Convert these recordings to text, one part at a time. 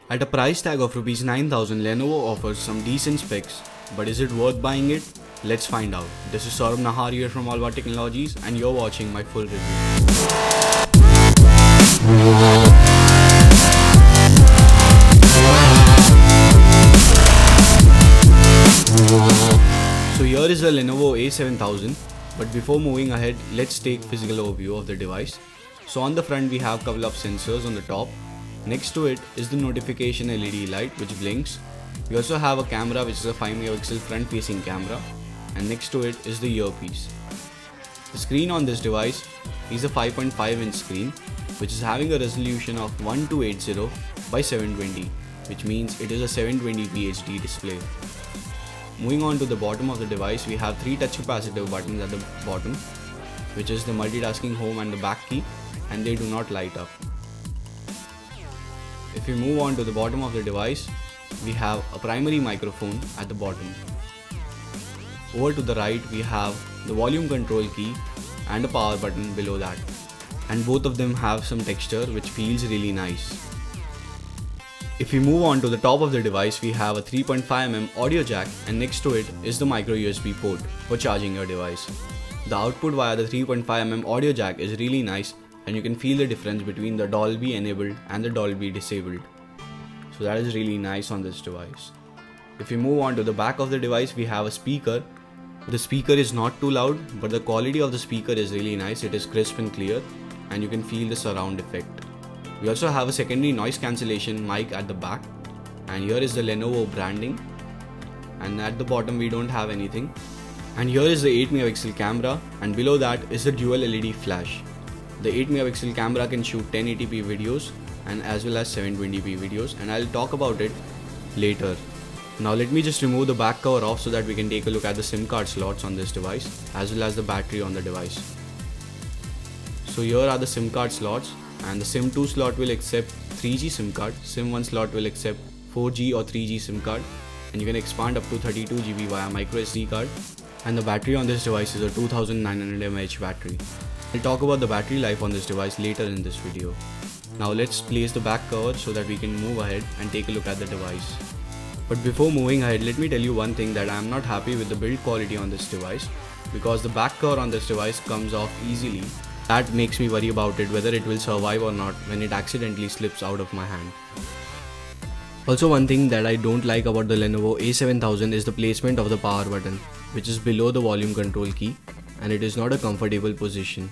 At a price tag of Rs 9,000, Lenovo offers some decent specs, but is it worth buying it? Let's find out. This is Saurabh Nahar here from Alva Technologies and you're watching my full review. So here is the Lenovo A7000, but before moving ahead, let's take physical overview of the device. So on the front we have a couple of sensors on the top. Next to it is the notification LED light which blinks. We also have a camera which is a 5 megapixel front facing camera, and next to it is the earpiece. The screen on this device is a 5.5 inch screen which is having a resolution of 1280 by 720, which means it is a 720p HD display. Moving on to the bottom of the device, we have 3 touch capacitive buttons at the bottom, which is the multitasking home and the back key, and they do not light up. If we move on to the bottom of the device, we have a primary microphone at the bottom. Over to the right, we have the volume control key and a power button below that, and both of them have some texture which feels really nice. If we move on to the top of the device, we have a 3.5mm audio jack, and next to it is the micro USB port for charging your device. The output via the 3.5mm audio jack is really nice, and you can feel the difference between the Dolby enabled and the Dolby disabled. So that is really nice on this device. If we move on to the back of the device, we have a speaker. The speaker is not too loud, but the quality of the speaker is really nice. It is crisp and clear, and you can feel the surround effect. We also have a secondary noise cancellation mic at the back, and here is the Lenovo branding, and at the bottom we don't have anything. And here is the 8 megapixel camera, and below that is the dual LED flash. The 8 megapixel camera can shoot 1080p videos and as well as 720p videos, and I'll talk about it later. Now let me just remove the back cover off so that we can take a look at the SIM card slots on this device as well as the battery on the device. So here are the SIM card slots, and the SIM 2 slot will accept 3G SIM card, SIM 1 slot will accept 4G or 3G SIM card, and you can expand up to 32GB via micro SD card, and the battery on this device is a 2900 mAh battery. I'll talk about the battery life on this device later in this video. Now let's place the back cover so that we can move ahead and take a look at the device. But before moving ahead, let me tell you one thing, that I am not happy with the build quality on this device, because the back cover on this device comes off easily. That makes me worry about it, whether it will survive or not when it accidentally slips out of my hand. Also, one thing that I don't like about the Lenovo A7000 is the placement of the power button, which is below the volume control key, and it is not a comfortable position.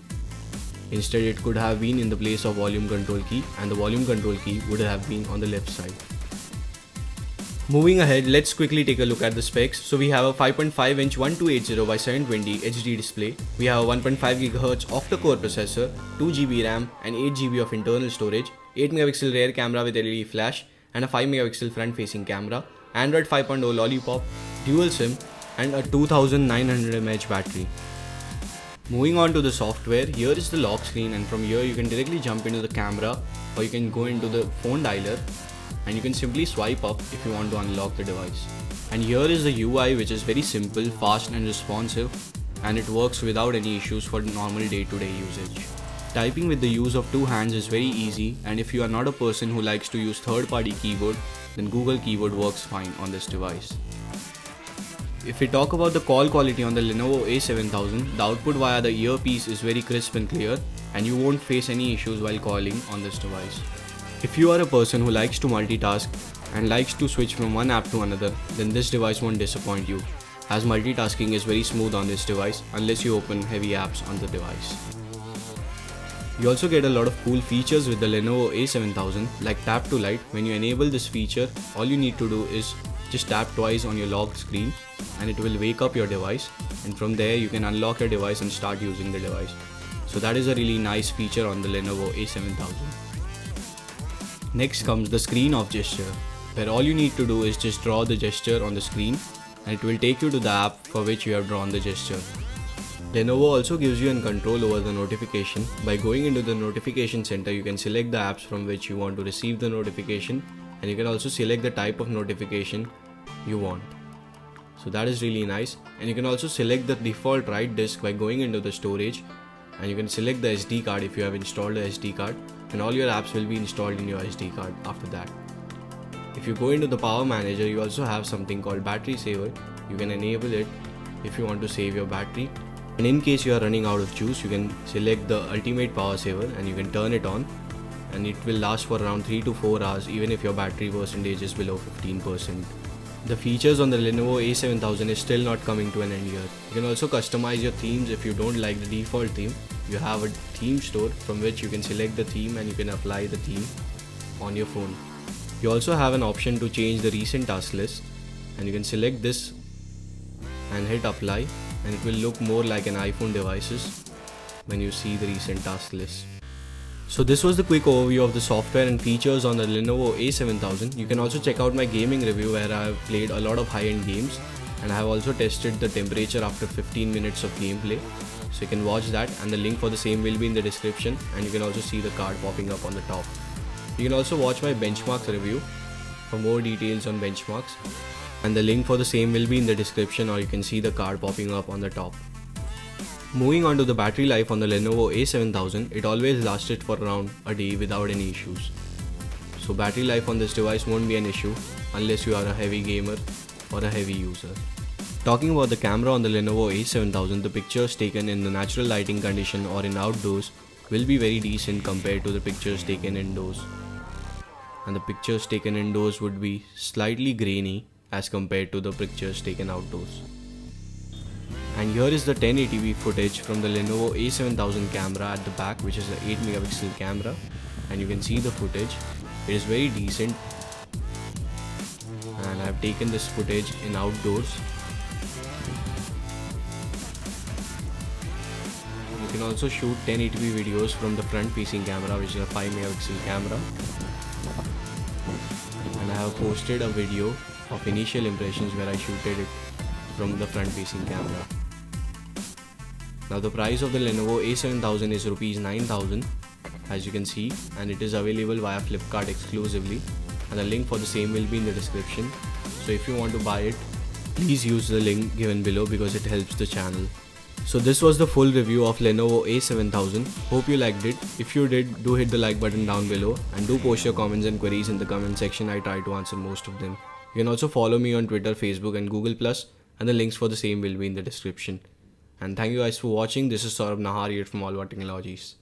Instead, it could have been in the place of volume control key, and the volume control key would have been on the left side. Moving ahead, let's quickly take a look at the specs. So we have a 5.5 inch 1280 by 720 HD display. We have a 1.5 GHz octa-core processor, 2GB RAM and 8GB of internal storage, 8 megapixel rear camera with LED flash, and a 5 megapixel front facing camera, Android 5.0 Lollipop, dual SIM, and a 2900 mAh battery. Moving on to the software, here is the lock screen, and from here you can directly jump into the camera, or you can go into the phone dialer, and you can simply swipe up if you want to unlock the device. And here is the UI, which is very simple, fast and responsive, and it works without any issues for normal day-to-day usage. Typing with the use of 2 hands is very easy, and if you are not a person who likes to use third-party keyboard, then Google Keyboard works fine on this device. If we talk about the call quality on the Lenovo A7000, the output via the earpiece is very crisp and clear, and you won't face any issues while calling on this device. If you are a person who likes to multitask and likes to switch from one app to another, then this device won't disappoint you, as multitasking is very smooth on this device unless you open heavy apps on the device. You also get a lot of cool features with the Lenovo A7000, like tap to light. When you enable this feature, all you need to do is just tap twice on your locked screen and it will wake up your device, and from there you can unlock your device and start using the device. So that is a really nice feature on the Lenovo A7000. Next comes the screen of gesture, where all you need to do is just draw the gesture on the screen and it will take you to the app for which you have drawn the gesture. Lenovo also gives you control over the notification. By going into the notification center, you can select the apps from which you want to receive the notification, and you can also select the type of notification you want. So that is really nice, and you can also select the default write disk by going into the storage, and you can select the SD card if you have installed a SD card, and all your apps will be installed in your SD card after that. If you go into the power manager, you also have something called battery saver. You can enable it if you want to save your battery. And in case you are running out of juice, you can select the ultimate power saver and you can turn it on, and it will last for around 3 to 4 hours even if your battery percentage is below 15%. The features on the Lenovo A7000 is still not coming to an end here. You can also customize your themes if you don't like the default theme. You have a theme store from which you can select the theme and you can apply the theme on your phone. You also have an option to change the recent task list, and you can select this and hit apply, and it will look more like an iPhone devices when you see the recent task list. So this was the quick overview of the software and features on the Lenovo A7000. You can also check out my gaming review where I have played a lot of high-end games, and I have also tested the temperature after 15 minutes of gameplay. So you can watch that, and the link for the same will be in the description, and you can also see the card popping up on the top. You can also watch my benchmarks review for more details on benchmarks, and the link for the same will be in the description, or you can see the card popping up on the top. Moving on to the battery life on the Lenovo A7000, it always lasted for around a day without any issues. So battery life on this device won't be an issue unless you are a heavy gamer or a heavy user. Talking about the camera on the Lenovo A7000, the pictures taken in the natural lighting condition or in outdoors will be very decent compared to the pictures taken indoors. And the pictures taken indoors would be slightly grainy as compared to the pictures taken outdoors. And here is the 1080p footage from the Lenovo A7000 camera at the back, which is an 8 megapixel camera, and you can see the footage. It is very decent, and I have taken this footage in outdoors. You can also shoot 1080p videos from the front facing camera, which is a 5 megapixel camera. And I have posted a video of initial impressions where I shooted it from the front facing camera. Now the price of the Lenovo A7000 is Rs 9000 as you can see, and it is available via Flipkart exclusively, and the link for the same will be in the description. So if you want to buy it, please use the link given below because it helps the channel. So this was the full review of Lenovo A7000. Hope you liked it. If you did, do hit the like button down below, and do post your comments and queries in the comment section. I try to answer most of them. You can also follow me on Twitter, Facebook and Google+, and the links for the same will be in the description. And thank you guys for watching. This is Saurabh Nahar here from Allwhat Technologies.